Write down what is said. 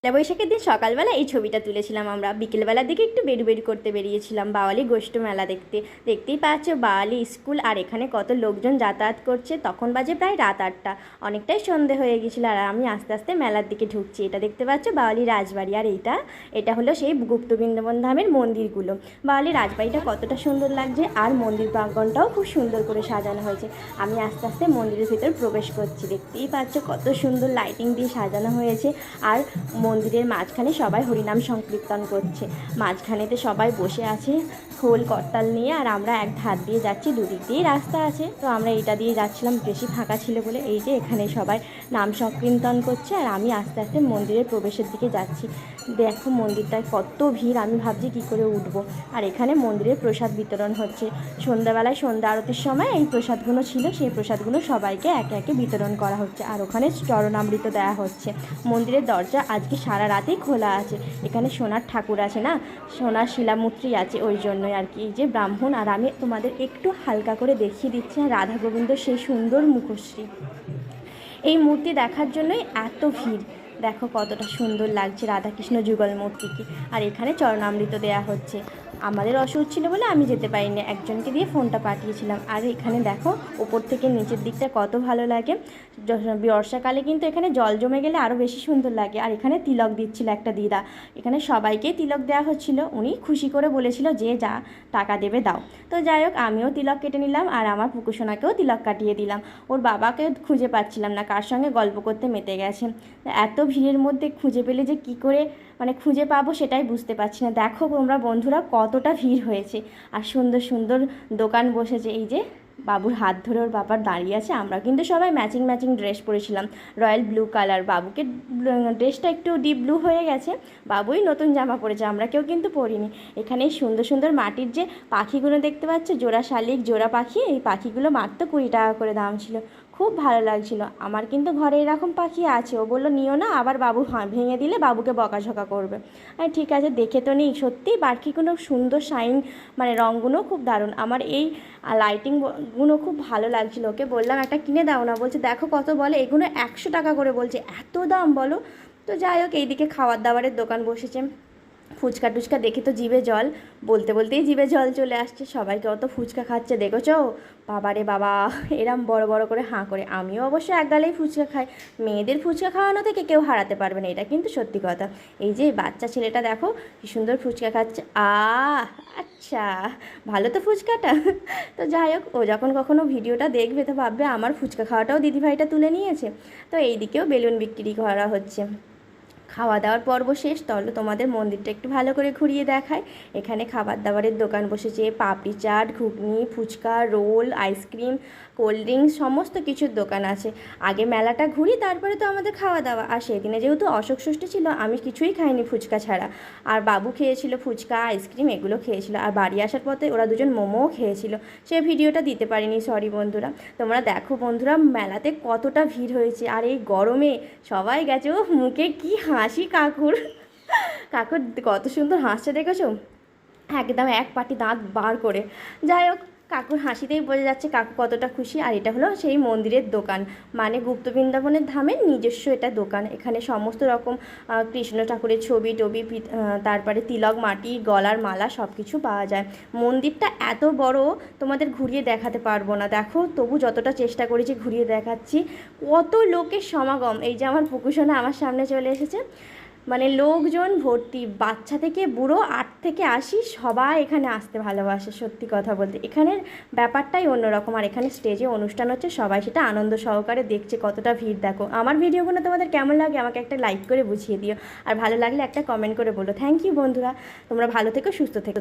বৈশাখের দিন সকালবেলা এই ছবিটা তুলেছিলাম আমরা। বিকেলবেলার দিকে একটু বেরু করতে বেরিয়েছিলাম বাওয়ালি গোষ্ঠ মেলা দেখতে। দেখতেই পাচ্ছ বাওয়ালি স্কুল, আর এখানে কত লোকজন যাতায়াত করছে। তখন বাজে প্রায় রাত 8টা, অনেকটাই সন্ধে হয়ে গেছিলো। আর আমি আস্তে আস্তে মেলার দিকে ঢুকছি। এটা দেখতে পাচ্ছ বাওয়ালি রাজবাড়ি, আর এটা হলো সেই গুপ্ত বৃন্দাবন ধামের মন্দিরগুলো। বাওয়ালি রাজবাড়িটা কতটা সুন্দর লাগছে, আর মন্দির প্রাঙ্গণটাও খুব সুন্দর করে সাজানো হয়েছে। আমি আস্তে আস্তে মন্দিরের ভিতর প্রবেশ করছি। দেখতেই পাচ্ছ কত সুন্দর লাইটিং দিয়ে সাজানো হয়েছে। আর মন্দিরের মাঝখানে সবাই হরিনাম সংকীর্তন করছে। মাঝখানেতে সবাই বসে আছে খোল করতাল নিয়ে, আর আমরা এক ধার দিয়ে যাচ্ছি। দুদিক দিয়েই রাস্তা আছে, তো আমরা এটা দিয়ে যাচ্ছিলাম, বেশি ফাঁকা ছিল বলে। এই যে এখানে সবাই নাম সংকীর্তন করছে, আর আমি আস্তে আস্তে মন্দিরের প্রবেশের দিকে যাচ্ছি। দেখো মন্দিরটায় কত ভিড়, আমি ভাবছি কী করে উঠবো। আর এখানে মন্দিরের প্রসাদ বিতরণ হচ্ছে। সন্ধ্যাবেলায় সন্ধ্যা আরতির সময় এই প্রসাদগুলো ছিল, সেই প্রসাদগুলো সবাইকে একে একে বিতরণ করা হচ্ছে। আর ওখানে চরণামৃত দেওয়া হচ্ছে। মন্দিরের দরজা আজকে সারা রাতেই খোলা আছে। এখানে সোনার ঠাকুর আছে না, সোনার শিলামূর্তি আছে, ওই জন্যই আর কি। এই যে ব্রাহ্মণ, আর আমি তোমাদের একটু হালকা করে দেখিয়ে দিচ্ছি রাধা গোবিন্দ সেই সুন্দর মুখশ্রী। এই মূর্তি দেখার জন্যই এত ভিড়। দেখো কতটা সুন্দর লাগছে রাধাকৃষ্ণ যুগল মূর্তিকে। আর এখানে চরণামৃত দেয়া হচ্ছে। আমাদের অসুখ ছিল বলে আমি যেতে পারিনি, একজনকে দিয়ে ফোনটা পাঠিয়েছিলাম। আর এখানে দেখো ওপর থেকে নিচের দিকটা কত ভালো লাগে। বর্ষাকালে কিন্তু এখানে জল জমে গেলে আরও বেশি সুন্দর লাগে। আর এখানে তিলক দিচ্ছিল একটা দিদা, এখানে সবাইকে তিলক দেওয়া হচ্ছিল। উনি খুশি করে বলেছিল যে যা টাকা দেবে দাও। তো যাই হোক, আমিও তিলক কেটে নিলাম, আর আমার পুকুসোনাকেও তিলক কাটিয়ে দিলাম। ওর বাবাকে খুঁজে পাচ্ছিলাম না, কার সঙ্গে গল্প করতে মেতে গেছে। এত ভিড়ের মধ্যে খুঁজে পেলে যে কি করে খুঁজে পাবো সেটাই বুঝতে পারছি না। দেখো তোমরা বন্ধুরা কতটা ভিড় হয়েছে, আর সুন্দর সুন্দর দোকান বসেছে। এই যে বাবুর হাত ধরে ওর বাবার দাঁড়িয়ে আছে। আমরা কিন্তু সবাই ম্যাচিং ম্যাচিং ড্রেস পরেছিলাম, রয়্যাল ব্লু কালার। বাবুকে ড্রেসটা একটু ডিপ ব্লু হয়ে গেছে, বাবুই নতুন জামা পরেছে, আমরা কেউ কিন্তু পরিনি। এখানে সুন্দর সুন্দর মাটির যে পাখিগুলো দেখতে পাচ্ছ, জোড়া শালিক জোড়া পাখি, এই পাখিগুলো মাত্র 20 টাকা করে দাম ছিল। খুব ভালো লাগছিল। আমার কিন্তু ঘরে এরকম পাখি আছে, ও বললো নিও না, আবার বাবু ভেঙে দিলে বাবুকে বকাঝকা করবে। আর ঠিক আছে, দেখে তো নিই। সত্যিই পাখিগুলো সুন্দর শাইন, রঙগুলো খুব দারুণ। আমার এই লাইটিংগুলো খুব ভালো লাগছিলো। ওকে বললাম একটা কিনে দাও না, বলছে দেখো কত বলে, এগুলো 100 টাকা করে বলছে, এত দাম বলো। তো যাই হোক, এইদিকে খাবার দাবারের দোকান বসেছে। ফুচকা টুচকা দেখে তো জিভে জল, বলতে বলতেই জিভে জল চলে আসছে। সবাইকে অত ফুচকা খাচ্ছে দেখেছো, বাবারে বাবা, এরম বড় বড় করে হাঁ করে। আমিও অবশ্য এক গালেই ফুচকা খাই। মেয়েদের ফুচকা খাওয়ানো থেকে কেউ হারাতে পারবে না, এটা কিন্তু সত্যি কথা। এই যে বাচ্চা ছেলেটা দেখো কি সুন্দর ফুচকা খাচ্ছে। আচ্ছা, ভালো তো ফুচকাটা। তো যাই হোক, ও যখন কখনো ভিডিওটা দেখবে তো ভাববে আমার ফুচকা খাওয়াটাও দিদিভাইটা তুলে নিয়েছে। তো এই দিকেও বেলুন বিক্রি করা হচ্ছে। খাওয়া দাওয়ার পর্ব শেষ, তাহলে তোমাদের মন্দিরটা একটু ভালো করে ঘুরিয়ে দেখায়। এখানে খাবার দাবারের দোকান বসেছে, papdi chaat, ghugni, phuchka, roll, ice cream, cold drinks, সমস্ত কিছুর দোকান আছে। আগে মেলাটা ঘুরি, তারপরে তো আমাদের খাওয়া দাওয়া। আর সেদিনে যেহেতু অশোক ষষ্ঠী ছিল, আমি কিছুই খাইনি ফুচকা ছাড়া। আর বাবু খেয়েছিল ফুচকা, আইসক্রিম, এগুলো খেয়েছিল। আর বাড়ি আসার পথে ওরা দুজন মোমোও খেয়েছিল। সে ভিডিওটা দিতে পারিনি, সরি বন্ধুরা। তোমরা দেখো বন্ধুরা, মেলাতে কতটা ভিড় হয়েছে। আর এই গরমে সবাই গেছে। ও মুখে কি হাসি কাকুর, কাকুর কত সুন্দর হাসছে দেখেছো, একদম এক পাটি দাঁত বার করে। যাই হোক, কাকুর হাসিতেই বোঝা যাচ্ছে কাকু কতটা খুশি। আর এটা হলো সেই মন্দিরের দোকান, গুপ্ত বৃন্দাবনের ধামের নিজস্ব এটা দোকান। এখানে সমস্ত রকম কৃষ্ণ ঠাকুরের ছবি টবি, তারপরে তিলক, মাটি, গলার মালা, সব কিছু পাওয়া যায়। মন্দিরটা এত বড়, তোমাদের ঘুরিয়ে দেখাতে পারবো না। দেখো, তবু যতটা চেষ্টা করেছি ঘুরিয়ে দেখাচ্ছি। কত লোকের সমাগম। এই যে আমার পুকুসোনা আমার সামনে চলে এসেছে, লোকজন ভর্তি, বাচ্চা থেকে বুড়ো, 8 থেকে 80 সবাই এখানে আসতে ভালোবাসে। সত্যি কথা বলতে এখানের ব্যাপারটাই অন্যরকম। আর এখানে স্টেজে অনুষ্ঠান হচ্ছে, সবাই সেটা আনন্দ সহকারে দেখছে। কতটা ভিড় দেখো। আমার ভিডিওগুলো তোমাদের কেমন লাগে আমাকে একটা লাইক করে বুঝিয়ে দিও, আর ভালো লাগলে একটা কমেন্ট করে বলো। থ্যাংক ইউ বন্ধুরা, তোমরা ভালো থেকো, সুস্থ থেকো।